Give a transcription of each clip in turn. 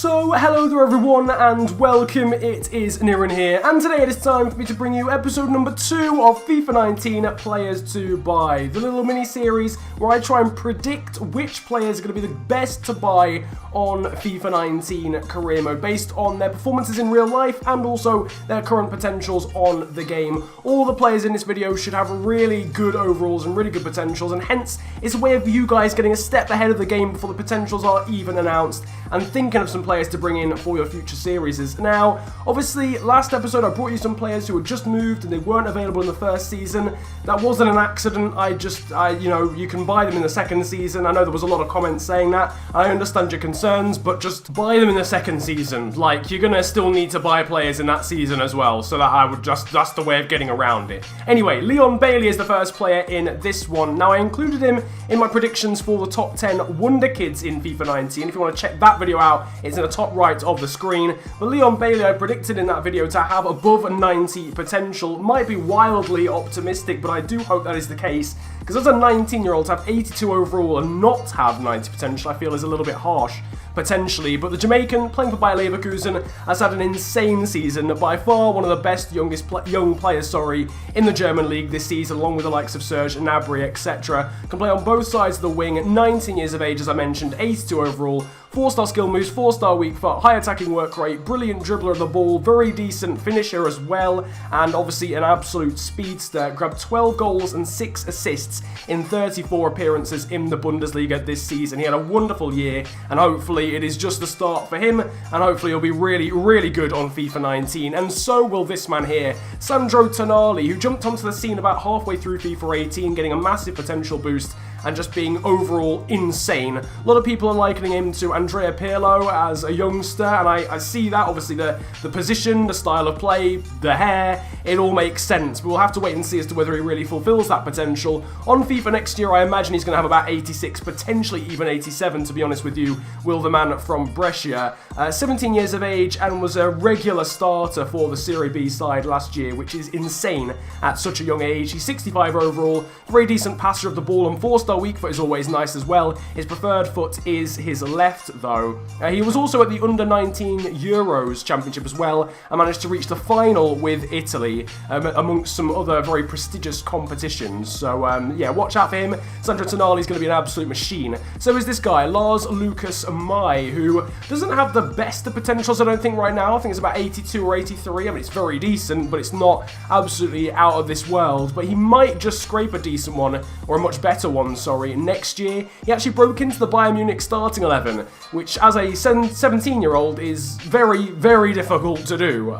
So, hello there everyone and welcome, it is Niren here, and today it is time for me to bring you episode number 2 of FIFA 19 Players to Buy, the little mini-series where I try and predict which players are going to be the best to buy on FIFA 19 career mode based on their performances in real life and also their current potentials on the game. All the players in this video should have really good overalls and really good potentials, and hence it's a way of you guys getting a step ahead of the game before the potentials are even announced and thinking of some players to bring in for your future series. Now, obviously, last episode I brought you some players who had just moved and they weren't available in the first season. That wasn't an accident. You can buy them in the second season. I know there was a lot of comments saying that. I understand your concerns, but just buy them in the second season. Like, you're gonna still need to buy players in that season as well, so that's the way of getting around it. Anyway, Leon Bailey is the first player in this one. Now, I included him in my predictions for the top 10 Wonder Kids in FIFA 19. If you want to check that video out, it's in the top right of the screen. But Leon Bailey, I predicted in that video to have above 90 potential. Might be wildly optimistic, but I do hope that is the case, because as a 19-year-old to have 82 overall and not have 90 potential, I feel is a little bit harsh, potentially. But the Jamaican, playing for Bayer Leverkusen, has had an insane season, by far one of the best young players in the German league this season, along with the likes of Serge Gnabry, etc. Can play on both sides of the wing, 19 years of age as I mentioned, 82 overall, 4-star skill moves, 4-star weak foot, high attacking work rate, brilliant dribbler of the ball, very decent finisher as well, and obviously an absolute speedster. Grabbed 12 goals and 6 assists in 34 appearances in the Bundesliga this season. He had a wonderful year, and hopefully it is just the start for him, and hopefully he'll be really, really good on FIFA 19, and so will this man here, Sandro Tonali, who jumped onto the scene about halfway through FIFA 18, getting a massive potential boost and just being overall insane. A lot of people are likening him to Andrea Pirlo as a youngster, and I see that. Obviously the position, the style of play, the hair, it all makes sense, but we'll have to wait and see as to whether he really fulfills that potential. On FIFA next year, I imagine he's going to have about 86, potentially even 87, to be honest with you, will the man from Brescia. 17 years of age and was a regular starter for the Serie B side last year, which is insane at such a young age. He's 65 overall, very decent passer of the ball, and 4-star weak foot is always nice as well. His preferred foot is his left, though. He was also at the Under-19 Euros Championship as well, and managed to reach the final with Italy, amongst some other very prestigious competitions. So, yeah, watch out for him. Sandro Tonali is going to be an absolute machine. So is this guy, Lars Lukas, who doesn't have the best of potentials, I don't think, right now. I think it's about 82 or 83. I mean, it's very decent, but it's not absolutely out of this world. But he might just scrape a decent one, or a much better one, next year. He actually broke into the Bayern Munich starting 11, which as a 17-year-old is very, very difficult to do.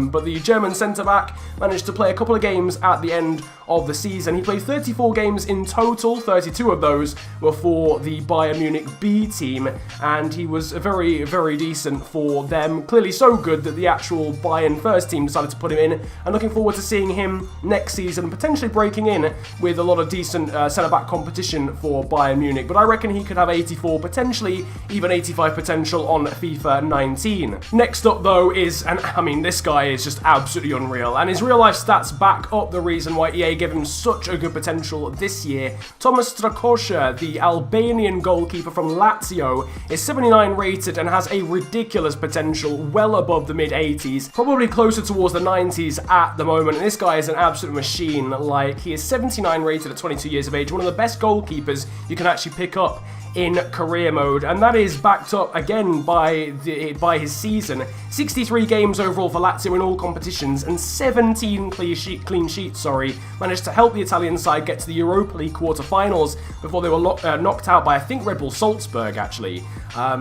But the German centre-back managed to play a couple of games at the end of the season. He played 34 games in total, 32 of those were for the Bayern Munich B team, and he was very, very decent for them. Clearly so good that the actual Bayern first team decided to put him in, and looking forward to seeing him next season, potentially breaking in with a lot of decent centre-back competition for Bayern Munich. But I reckon he could have 84, potentially even 85 potential on FIFA 19. Next up, though, is, and I mean, this guy is just absolutely unreal, and his real-life stats back up the reason why EA gave him such a good potential this year. Thomas Nicosia, the Albanian goalkeeper from Lazio, is 79 rated and has a ridiculous potential, well above the mid-80s, probably closer towards the 90s at the moment. And this guy is an absolute machine. Like, he is 79 rated at 22 years of age, one of the best goalkeepers you can actually pick up in career mode, and that is backed up again by his season. 63 games overall for Lazio in all competitions, and 17 clean sheets, managed to help the Italian side get to the Europa League quarter-finals before they were knocked out by, I think, Red Bull Salzburg, actually.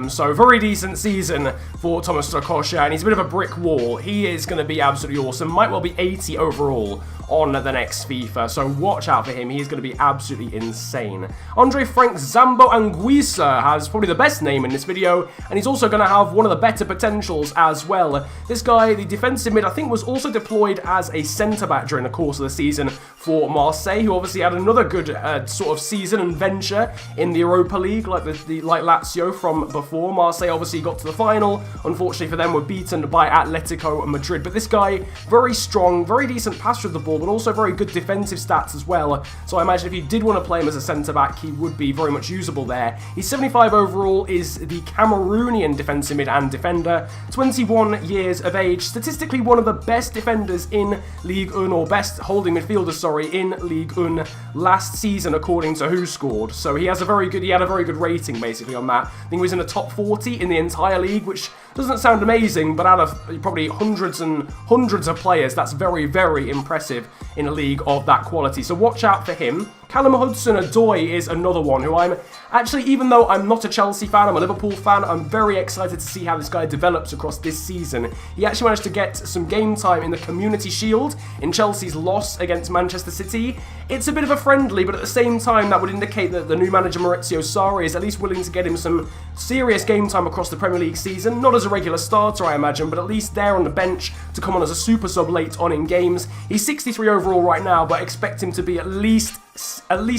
So very decent season for Thomas Nicosia, and he's a bit of a brick wall. He is going to be absolutely awesome, might well be 80 overall on the next FIFA, so watch out for him. He's going to be absolutely insane. Andre Frank Zambo Anguissa has probably the best name in this video, and he's also going to have one of the better potentials as well. This guy, the defensive mid, I think was also deployed as a centre-back during the course of the season for Marseille, who obviously had another good sort of season and venture in the Europa League, like like Lazio from before. Marseille obviously got to the final. Unfortunately for them, were beaten by Atletico Madrid. But this guy, very strong, very decent passer of the ball, but also very good defensive stats as well. So I imagine if you did want to play him as a centre-back, he would be very much usable there. there. He's 75 overall, is the Cameroonian defensive mid and defender, 21 years of age, statistically one of the best defenders in Ligue 1, or best holding midfielders, sorry, in Ligue 1 last season according to Who Scored. So he had a very good rating basically on that. I think he was in the top 40 in the entire league, which doesn't sound amazing, but out of probably hundreds and hundreds of players, that's very, very impressive in a league of that quality. So watch out for him. Callum Hudson-Odoi is another one who I'm actually, even though I'm not a Chelsea fan, I'm a Liverpool fan, I'm very excited to see how this guy develops across this season. He actually managed to get some game time in the Community Shield in Chelsea's loss against Manchester City. It's a bit of a friendly, but at the same time, that would indicate that the new manager Maurizio Sarri is at least willing to get him some serious game time across the Premier League season. Not as a regular starter, I imagine, but at least there on the bench to come on as a super sub late on in games. He's 63 overall right now, but expect him to be at least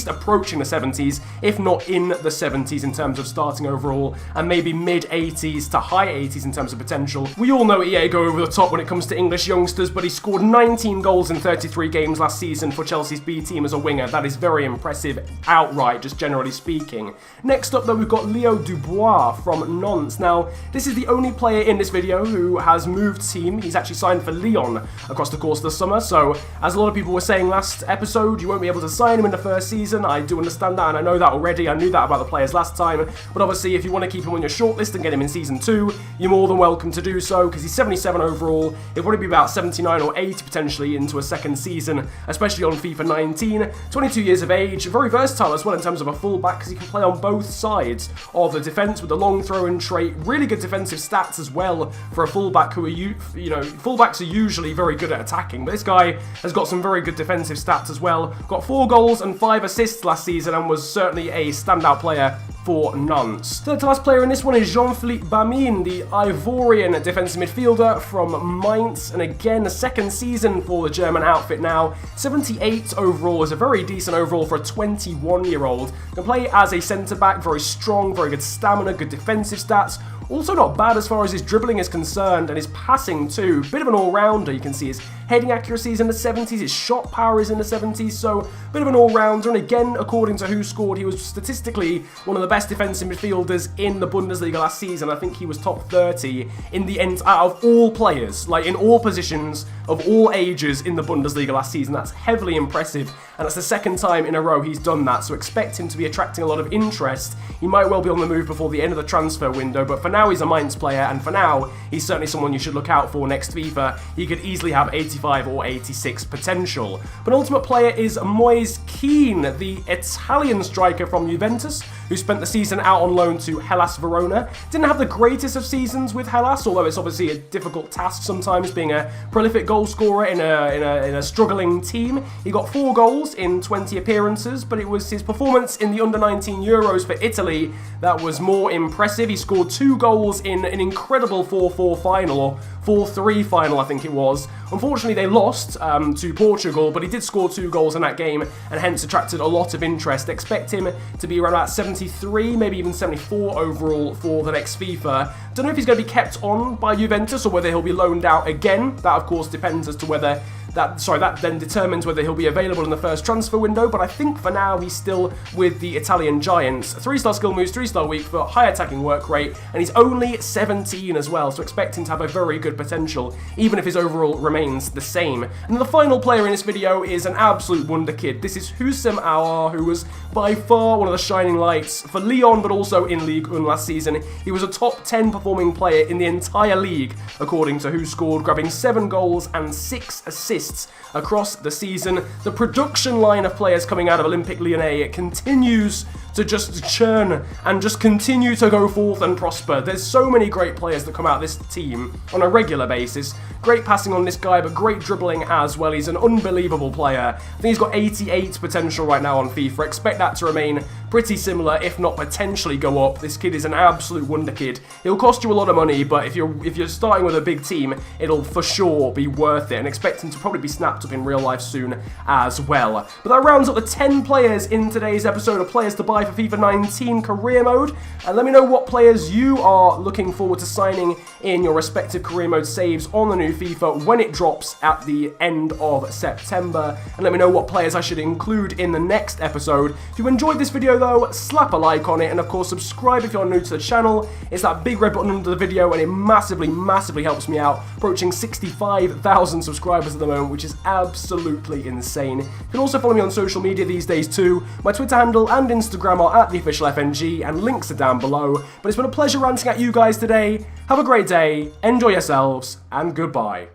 approaching the 70s, if not in the 70s in terms of starting overall, and maybe mid-80s to high 80s in terms of potential. We all know EA go over the top when it comes to English youngsters, but he scored 19 goals in 33 games last season for Chelsea's B team as a winger. That is very impressive outright, just generally speaking. Next up though, we've got Leo Dubois from Nantes. Now, this is the only player in this video who has moved team. He's actually signed for Lyon across the course of the summer, so as a lot of people were saying last episode, you won't be able to sign him in the first season. I do understand that, and I know that already. I knew that about the players last time, but obviously if you want to keep him on your shortlist and get him in season 2, you're more than welcome to do so, because he's 77 overall. He'll probably be about 79 or 80 potentially into a second season, especially on FIFA 19. 22 years of age, very versatile as well in terms of a fullback, because he can play on both sides of the defence with the long throw-in trait. Really good defensive stats as well for a fullback who are, fullbacks are usually very good at attacking, but this guy has got some very good defensive stats as well. Got 4 goals and 5 assists last season and was certainly a standout player for Nantes. Third to last player in this one is Jean-Philippe Bamin, the Ivorian defensive midfielder from Mainz, and again a second season for the German outfit now. 78 overall is a very decent overall for a 21-year-old. Can play as a centre-back, very strong, very good stamina, good defensive stats. Also not bad as far as his dribbling is concerned, and his passing too. Bit of an all-rounder. You can see his heading accuracy is in the 70s, his shot power is in the 70s, so bit of an all-rounder. And again, according to Who Scored, he was statistically one of the best defensive midfielders in the Bundesliga last season. I think he was top 30 in the end out of all players, like in all positions of all ages in the Bundesliga last season. That's heavily impressive, and that's the second time in a row he's done that, so expect him to be attracting a lot of interest. He might well be on the move before the end of the transfer window, but for now he's a Mainz player, and for now he's certainly someone you should look out for next FIFA. He could easily have 85 or 86 potential. But ultimate player is Moise Kean, the Italian striker from Juventus, who spent the season out on loan to Hellas Verona. Didn't have the greatest of seasons with Hellas, although it's obviously a difficult task sometimes being a prolific goal scorer in a struggling team. He got 4 goals in 20 appearances, but it was his performance in the under-19 Euros for Italy that was more impressive. He scored 2 goals in an incredible 4-4 final, or 4-3 final I think it was. Unfortunately they lost to Portugal, but he did score 2 goals in that game and hence attracted a lot of interest. Expect him to be around about 73, maybe even 74 overall for the next FIFA. Don't know if he's going to be kept on by Juventus or whether he'll be loaned out again. That of course depends as to whether that then determines whether he'll be available in the first transfer window, but I think for now he's still with the Italian Giants. 3-star skill moves, 3-star weak for high attacking work rate, and he's only 17 as well, so expect him to have a very good potential, even if his overall remains the same. And the final player in this video is an absolute wonder kid. This is Hudson-Odoi, who was by far one of the shining lights for Lyon, but also in Ligue 1 last season. He was a top 10 performing player in the entire league, according to Who Scored, grabbing 7 goals and 6 assists across the season. The production line of players coming out of Olympique Lyonnais continues to just churn and just continue to go forth and prosper. There's so many great players that come out of this team on a regular basis. Great passing on this guy, but great dribbling as well. He's an unbelievable player. I think he's got 88 potential right now on FIFA. Expect that to remain pretty similar, if not potentially go up. This kid is an absolute wonder kid. He'll cost you a lot of money, but if you're starting with a big team, it'll for sure be worth it, and expect him to probably be snapped up in real life soon as well. But that rounds up the 10 players in today's episode of Players to Buy for FIFA 19 Career Mode, and let me know what players you are looking forward to signing in your respective Career Mode saves on the new FIFA when it drops at the end of September, and let me know what players I should include in the next episode. If you enjoyed this video, video though, slap a like on it, and of course subscribe if you're new to the channel. It's that big red button under the video, and it massively helps me out, approaching 65,000 subscribers at the moment, which is absolutely insane. You can also follow me on social media these days too. My Twitter handle and Instagram are at @theofficialfng, and links are down below. But it's been a pleasure ranting at you guys today. Have a great day, enjoy yourselves, and goodbye.